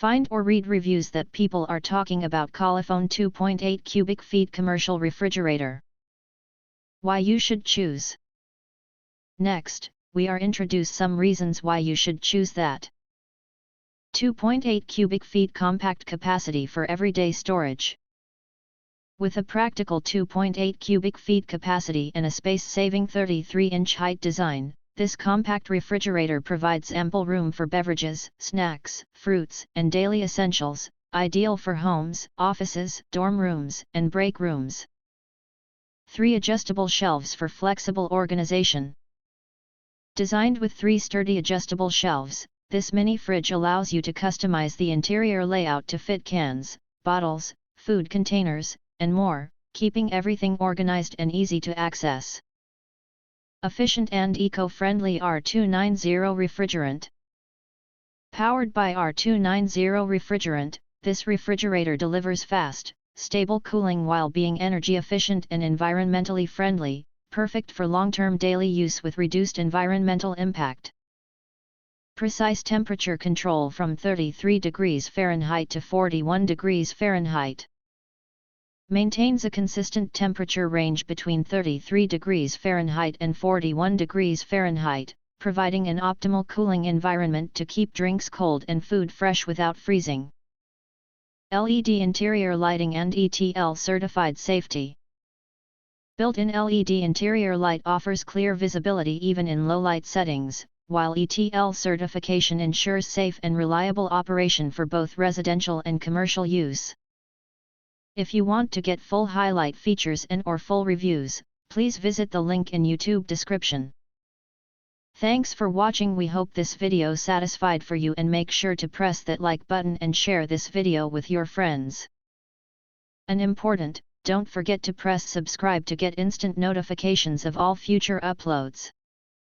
Find or read reviews that people are talking about kalifon 2.8 cubic feet commercial refrigerator. Why you should choose. Next, we are introduce some reasons why you should choose that. 2.8 cubic feet compact capacity for everyday storage. With a practical 2.8 cubic feet capacity and a space-saving 33-inch height design, this compact refrigerator provides ample room for beverages, snacks, fruits, and daily essentials, ideal for homes, offices, dorm rooms, and break rooms. 3 adjustable shelves for flexible organization. Designed with 3 sturdy adjustable shelves, this mini fridge allows you to customize the interior layout to fit cans, bottles, food containers, and more, keeping everything organized and easy to access. Efficient and eco-friendly R290 Refrigerant. Powered by R290 Refrigerant, this refrigerator delivers fast, stable cooling while being energy efficient and environmentally friendly, perfect for long-term daily use with reduced environmental impact. Precise temperature control from 33 degrees Fahrenheit to 41 degrees Fahrenheit. Maintains a consistent temperature range between 33 degrees Fahrenheit and 41 degrees Fahrenheit, providing an optimal cooling environment to keep drinks cold and food fresh without freezing. LED interior lighting and ETL Certified safety. Built-in LED interior light offers clear visibility even in low light settings, while ETL certification ensures safe and reliable operation for both residential and commercial use. If you want to get full highlight features and/or full reviews, please visit the link in YouTube description. Thanks for watching. We hope this video satisfied for you, and make sure to press that like button and share this video with your friends. And important, don't forget to press subscribe to get instant notifications of all future uploads.